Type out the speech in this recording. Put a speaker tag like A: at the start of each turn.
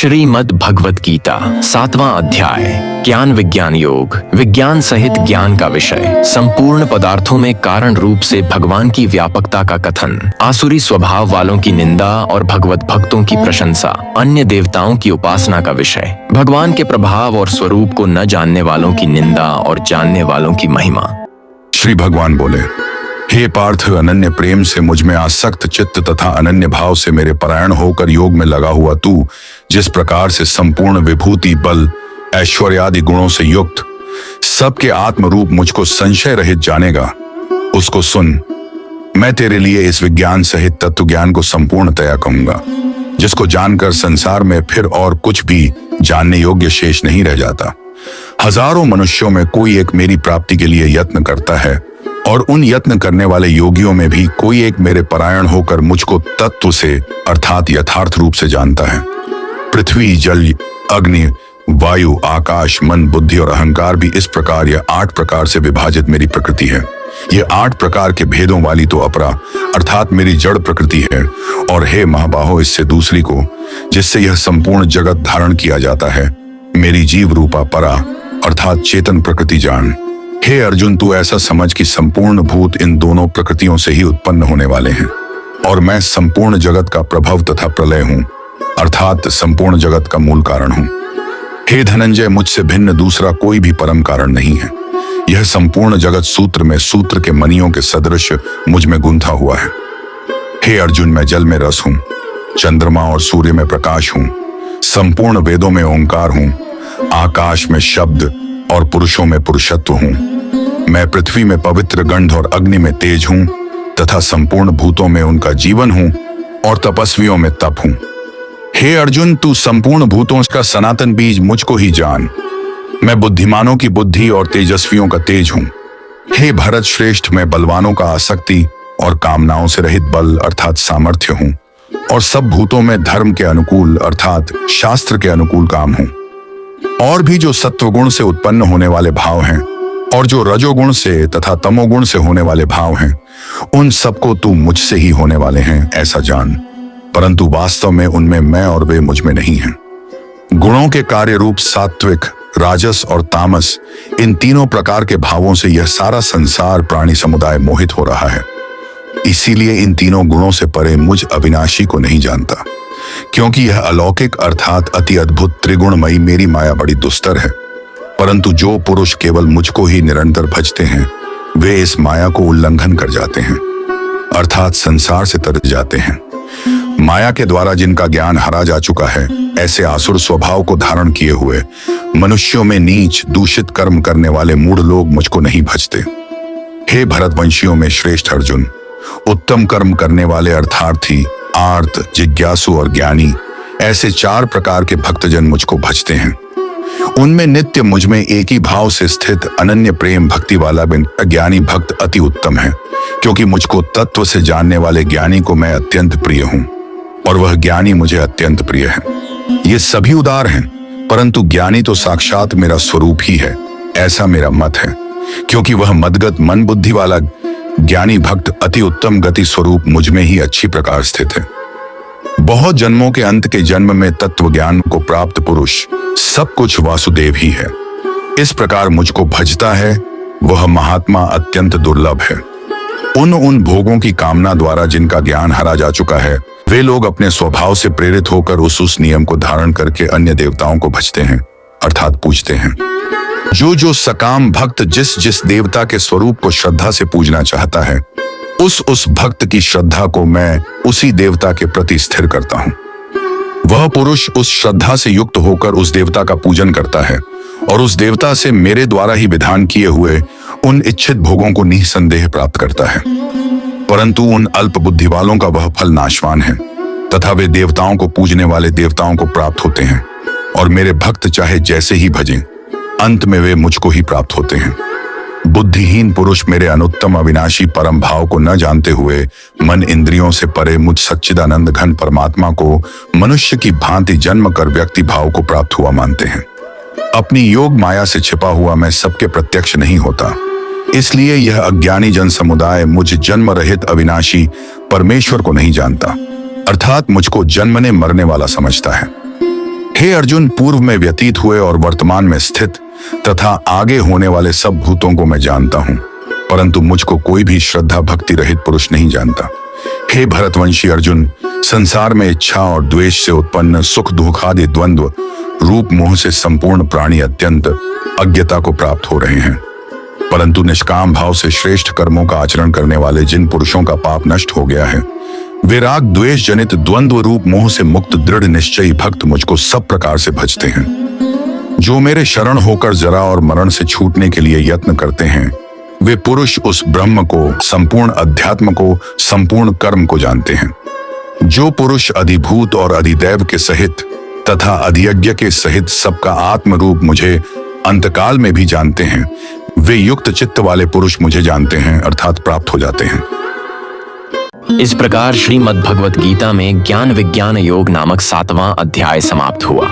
A: श्रीमद् भगवत गीता 7वां अध्याय ज्ञान विज्ञान योग। विज्ञान सहित ज्ञान का विषय। संपूर्ण पदार्थों में कारण रूप से भगवान की व्यापकता का कथन। आसुरी स्वभाव वालों की निंदा और भगवत भक्तों की प्रशंसा। अन्य देवताओं की उपासना का विषय। भगवान के प्रभाव और स्वरूप को न जानने वालों की निंदा और जानने वालों की महिमा।
B: श्री भगवान बोले, हे पार्थ, अनन्य प्रेम से मुझ में आसक्त चित्त तथा अनन्य भाव से मेरे परायण होकर योग में लगा हुआ तू जिस प्रकार से संपूर्ण विभूति, बल, ऐश्वर्य आदि गुणों से युक्त सबके आत्म रूप मुझको संशय रहित जानेगा, उसको सुन। मैं तेरे लिए इस विज्ञान सहित तत्व ज्ञान को संपूर्णतया कहूंगा, जिसको जानकर संसार में फिर और कुछ भी जानने योग्य शेष नहीं रह जाता। हजारों मनुष्यों में कोई एक मेरी प्राप्ति के लिए यत्न करता है और उन यत्न करने वाले योगियों में भी कोई एक मेरे परायण होकर मुझको तत्व से अर्थात यथार्थ रूप से जानता है। पृथ्वी, जल, अग्नि, वायु, आकाश, मन, बुद्धि और अहंकार भी इस प्रकार या 8 प्रकार से विभाजित मेरी प्रकृति है। ये 8 प्रकार के भेदों वाली तो अपरा अर्थात मेरी जड़ प्रकृति है, और हे महाबाहो, इससे दूसरी को जिससे यह संपूर्ण जगत धारण किया जाता है, मेरी जीव रूपा परा अर्थात चेतन प्रकृति जान। हे अर्जुन, तू ऐसा समझ कि संपूर्ण भूत इन दोनों प्रकृतियों से ही उत्पन्न होने वाले हैं, और मैं संपूर्ण जगत का प्रभव तथा प्रलय हूं, अर्थात संपूर्ण जगत का मूल कारण हूं। हे धनंजय, मुझसे भिन्न दूसरा कोई भी परम कारण नहीं है। यह संपूर्ण जगत सूत्र में सूत्र के मणियों के सदृश मुझ में गुंथा हुआ है। हे अर्जुन, मैं जल में रस हूं, चंद्रमा और सूर्य में प्रकाश हूं, संपूर्ण वेदों में ओंकार हूं, आकाश में शब्द और पुरुषों में पुरुषत्व हूं। मैं पृथ्वी में पवित्र गंध और अग्नि में तेज हूं तथा संपूर्ण भूतों में उनका जीवन हूं और तपस्वियों में तप हूं। हे अर्जुन, तू संपूर्ण भूतों का सनातन बीज मुझको ही जान। मैं बुद्धिमानों की बुद्धि और तेजस्वियों का तेज हूं। हे भरत श्रेष्ठ, मैं बलवानों का आसक्ति और कामनाओं से रहित बल अर्थात सामर्थ्य हूं, और सब भूतों में धर्म के अनुकूल अर्थात शास्त्र के अनुकूल काम हूं। और भी जो सत्वगुण से उत्पन्न होने वाले भाव हैं और जो रजोगुण से तथा तमोगुण से होने वाले भाव हैं, उन सबको तू मुझसे ही होने वाले हैं ऐसा जान, परंतु वास्तव में उनमें मैं और वे मुझ में नहीं हैं। गुणों के कार्य रूप सात्विक, राजस और तामस, इन तीनों प्रकार के भावों से यह सारा संसार प्राणी समुदाय मोहित हो रहा है। इसीलिए इन तीनों गुणों से परे मुझ अविनाशी को नहीं जानता, क्योंकि यह अलौकिक अर्थात अति अद्भुत त्रिगुणमयी मेरी माया बड़ी दुस्तर है। परंतु जो पुरुष केवल मुझको ही निरंतर भजते हैं, वे इस माया को उल्लंघन कर जाते हैं अर्थात संसार से तर जाते हैं। माया के द्वारा जिनका ज्ञान हरा जा चुका है, ऐसे आसुर स्वभाव को धारण किए हुए मनुष्यों में नीच दूषित कर्म करने वाले मूढ़ लोग मुझको नहीं भजते। हे भरतवंशियों में श्रेष्ठ अर्जुन, उत्तम कर्म करने वाले अर्थार्थी, आर्त, जिज्ञासु और ज्ञानी, ऐसे 4 प्रकार के भक्तजन मुझको भजते हैं। उनमें नित्य मुझ में एक ही भाव से स्थित अनन्य प्रेम भक्ति वाला ज्ञानी भक्त अति उत्तम है, क्योंकि मुझको तत्व से जानने वाले ज्ञानी को मैं अत्यंत प्रिय हूं और वह ज्ञानी मुझे अत्यंत प्रिय है। ये सभी उदार हैं, परंतु ज्ञानी तो साक्षात मेरा स्वरूप ही है, ऐसा मेरा मत है, क्योंकि वह मदगत मन बुद्धि वाला ज्ञानी भक्त अति उत्तम गति स्वरूप मुझ में ही अच्छी प्रकार स्थित है। बहुत जन्मों के अंत के जन्म में तत्व ज्ञान को प्राप्त पुरुष सब कुछ वासुदेव ही है। इस प्रकार मुझको भजता है वह महात्मा अत्यंत दुर्लभ है। उन भोगों की कामना द्वारा जिनका ज्ञान हरा जा चुका है, वे लोग अपने स्वभाव से प्रेरित होकर उस नियम को धारण करके अन्य देवताओं को भजते हैं अर्थात पूजते हैं। जो सकाम भक्त जिस जिस देवता के स्वरूप को श्रद्धा से पूजना चाहता है, उस भक्त की श्रद्धा को मैं उसी देवता के प्रति स्थिर करता हूं। वह पुरुष उस श्रद्धा से युक्त होकर उस देवता का पूजन करता है और उस देवता से मेरे द्वारा ही विधान किए हुए उन इच्छित भोगों को निसंदेह प्राप्त करता है। परंतु उन अल्प बुद्धि वालों का वह फल नाशवान है तथा वे देवताओं को पूजने वाले देवताओं को प्राप्त होते हैं, और मेरे भक्त चाहे जैसे ही भजें, अंत में वे मुझको ही प्राप्त होते हैं। बुद्धिहीन पुरुष मेरे अनुत्तम अविनाशी परम भाव को न जानते हुए मन इंद्रियों से परे मुझ सच्चिदानंद घन परमात्मा को मनुष्य की भांति जन्म कर व्यक्ति भाव को प्राप्त हुआ मानते हैं। अपनी योग माया से छिपा हुआ मैं सबके प्रत्यक्ष नहीं होता, इसलिए यह अज्ञानी जन समुदाय मुझ जन्म रहित अविनाशी परमेश्वर को नहीं जानता, अर्थात मुझको जन्मने मरने वाला समझता है। हे अर्जुन, पूर्व में व्यतीत हुए और वर्तमान में स्थित तथा आगे होने वाले सब भूतों को मैं जानता हूं, परंतु मुझको कोई भी श्रद्धा भक्ति रहित पुरुष नहीं जानता। हे भरतवंशी अर्जुन, संसार में इच्छा और द्वेष से उत्पन्न सुख दुख आदि द्वंद्व रूप मोह से संपूर्ण प्राणी अत्यंत अज्ञता को प्राप्त हो रहे हैं, परंतु निष्काम भाव से श्रेष्ठ कर्मों का आचरण करने वाले जिन पुरुषों का पाप नष्ट हो गया है, वे राग द्वेष जनित द्वंद्व रूप मोह से मुक्त दृढ़ निश्चयी भक्त मुझको सब प्रकार से भजते हैं। जो मेरे शरण होकर जरा और मरण से छूटने के लिए यत्न करते हैं, वे पुरुष उस ब्रह्म को, संपूर्ण अध्यात्म को, संपूर्ण कर्म को जानते हैं। जो पुरुष अधिभूत और अधिदैव के सहित तथा अधियज्ञ के सहित सबका आत्म रूप मुझे अंतकाल में भी जानते हैं, वे युक्त चित्त वाले पुरुष मुझे जानते हैं अर्थात प्राप्त हो जाते हैं।
A: इस प्रकार श्रीमद् भगवत गीता में ज्ञान विज्ञान योग नामक 7वां अध्याय समाप्त हुआ।